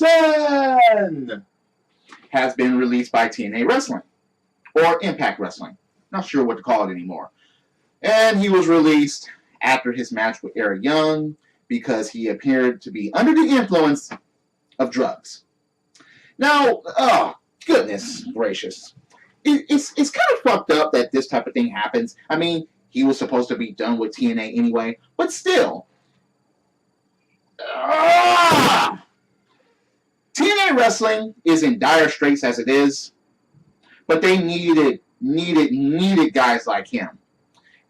Anderson has been released by TNA Wrestling, or Impact Wrestling. Not sure what to call it anymore. And he was released after his match with Eric Young because he appeared to be under the influence of drugs. Now, oh, goodness gracious. It's kind of fucked up that this type of thing happens. I mean, he was supposed to be done with TNA anyway, but still. TNA Wrestling is in dire straits as it is, but they needed guys like him.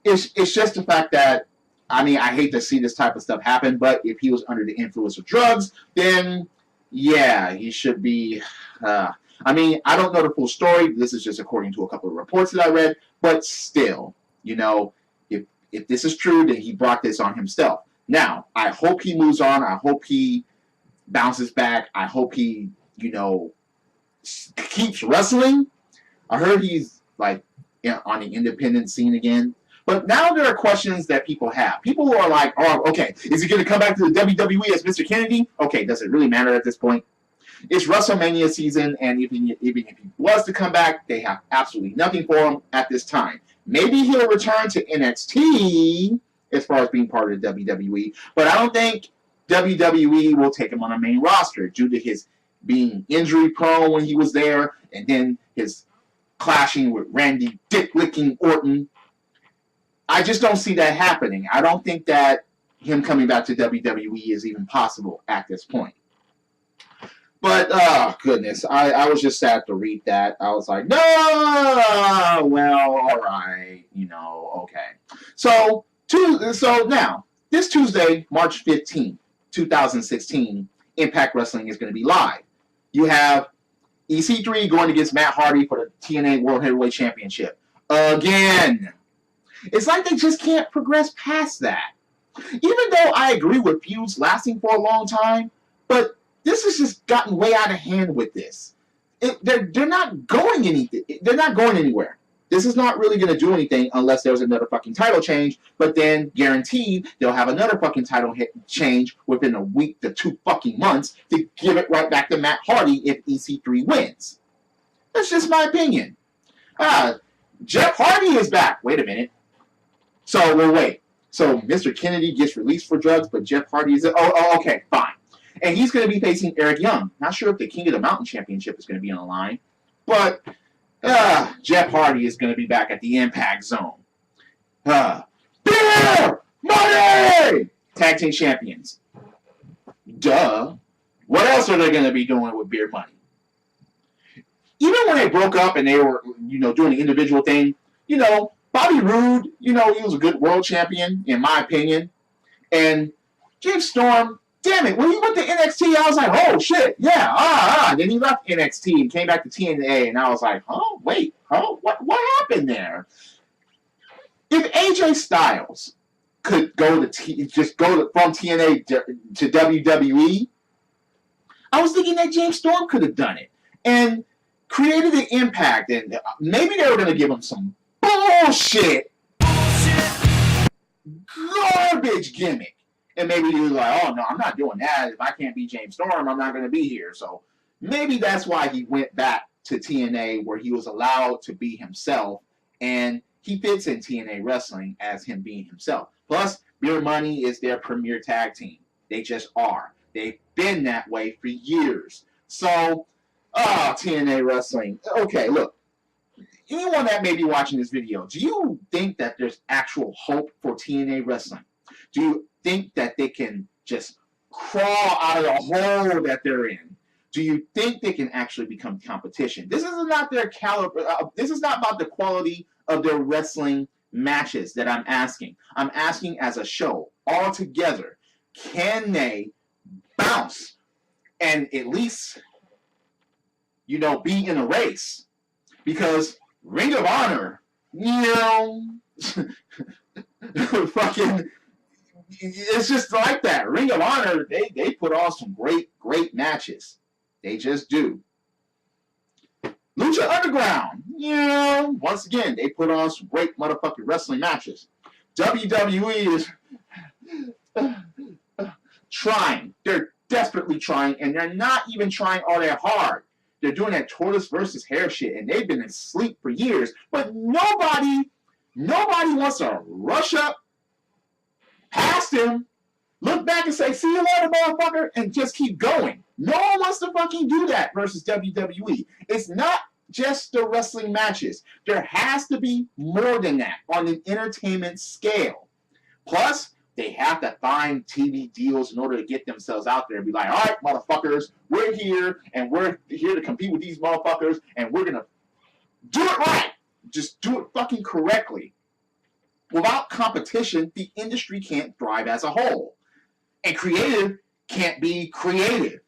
It's just the fact that, I mean, I hate to see this type of stuff happen, but if he was under the influence of drugs, then yeah, he should be. I mean, I don't know the full story. This is just according to a couple of reports that I read, but still, you know, if this is true, then he brought this on himself. Now, I hope he moves on. I hope he bounces back. I hope he, you know, keeps wrestling. I heard he's like on the independent scene again. But now there are questions that people have. People who are like, oh, okay, is he going to come back to the WWE as Mr. Kennedy? Okay, does it really matter at this point? It's WrestleMania season, and even if he was to come back, they have absolutely nothing for him at this time. Maybe he'll return to NXT as far as being part of the WWE, but I don't think WWE will take him on a main roster due to his being injury prone when he was there, and then his clashing with Randy Dick-Licking Orton. I just don't see that happening. I don't think that him coming back to WWE is even possible at this point. But, oh, goodness, I was just sad to read that. I was like, no, well, all right, you know, okay. So now, this Tuesday, March 15th, 2016, Impact Wrestling is going to be live. You have EC3 going against Matt Hardy for the TNA World Heavyweight Championship. Again. It's like they just can't progress past that. Even though I agree with feuds lasting for a long time, but this has just gotten way out of hand with this. They're not going anything. They're not going anywhere. This is not really going to do anything unless there's another fucking title change, but then guaranteed they'll have another fucking title change within a week to 2 fucking months to give it right back to Matt Hardy if EC3 wins. That's just my opinion. Jeff Hardy is back. Wait a minute. So, well, wait. So, Mr. Kennedy gets released for drugs, but Jeff Hardy is... Oh, okay, fine. And he's going to be facing Eric Young. Not sure if the King of the Mountain Championship is going to be on the line. But, Jeff Hardy is going to be back at the Impact Zone. Beer! Money! Tag Team Champions. Duh. What else are they going to be doing with Beer Money? Even when they broke up and they were, you know, doing the individual thing, you know... Bobby Roode, you know, he was a good world champion, in my opinion. And James Storm, damn it, when he went to NXT, I was like, oh, shit, yeah, Then he left NXT and came back to TNA, and I was like, oh, wait, what happened there? If AJ Styles could go to from TNA to WWE, I was thinking that James Storm could have done it. And created an impact, and maybe they were going to give him some bullshit, garbage gimmick. And maybe he was like, oh, no, I'm not doing that. If I can't be James Storm, I'm not going to be here. So maybe that's why he went back to TNA where he was allowed to be himself. And he fits in TNA Wrestling as him being himself. Plus, Beer Money is their premier tag team. They just are. They've been that way for years. So, TNA Wrestling. Okay, look. Anyone that may be watching this video, do you think that there's actual hope for TNA Wrestling? Do you think that they can just crawl out of the hole that they're in? Do you think they can actually become competition? This is not their caliber. This is not about the quality of their wrestling matches that I'm asking. I'm asking as a show, all together, can they bounce and at least, you know, be in a race? Because Ring of Honor, you know, fucking, it's just like that. Ring of Honor, they put on some great matches. They just do. Lucha Underground, you know, once again, they put on some great motherfucking wrestling matches. WWE is trying. They're desperately trying, and they're not even trying all that hard. They're doing that tortoise versus hare shit, and they've been asleep for years. But nobody wants to rush up past him, look back and say, see you later, motherfucker, and just keep going. No one wants to fucking do that versus WWE. It's not just the wrestling matches. There has to be more than that on an entertainment scale. Plus, they have to find TV deals in order to get themselves out there and be like, all right, motherfuckers, we're here, and we're here to compete with these motherfuckers, and we're going to do it right. Just do it fucking correctly. Without competition, the industry can't thrive as a whole. And creative can't be creative.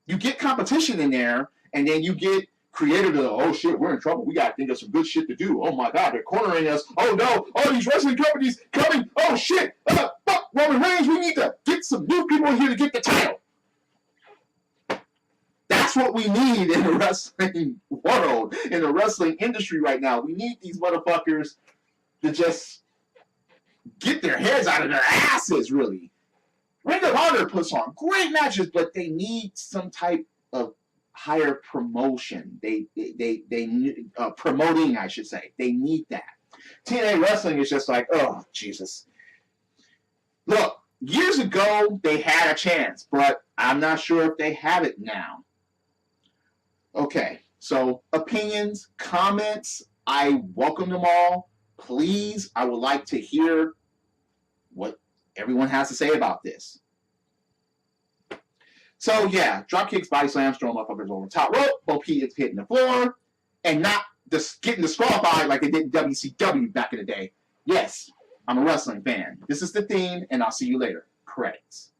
You get competition in there, and then you get creative to, oh shit, we're in trouble. We got to think of some good shit to do. Oh my God, they're cornering us. Oh no, oh, these wrestling companies coming. Oh shit, fuck Roman Reigns. We need to get some new people here to get the title. That's what we need in the wrestling world, in the wrestling industry right now. We need these motherfuckers to just get their heads out of their asses, really. Ring of Honor puts on great matches, but they need some type of higher promotion. They promoting, I should say. They need that. TNA Wrestling is just like, oh, Jesus. Look, years ago, they had a chance, but I'm not sure if they have it now. Okay, so opinions, comments, I welcome them all. Please, I would like to hear what everyone has to say about this. So, yeah, drop kicks, body slams, throwing motherfuckers over the top rope, both kids hitting the floor, and not just getting disqualified like they did in WCW back in the day. Yes, I'm a wrestling fan. This is the theme, and I'll see you later. Credits.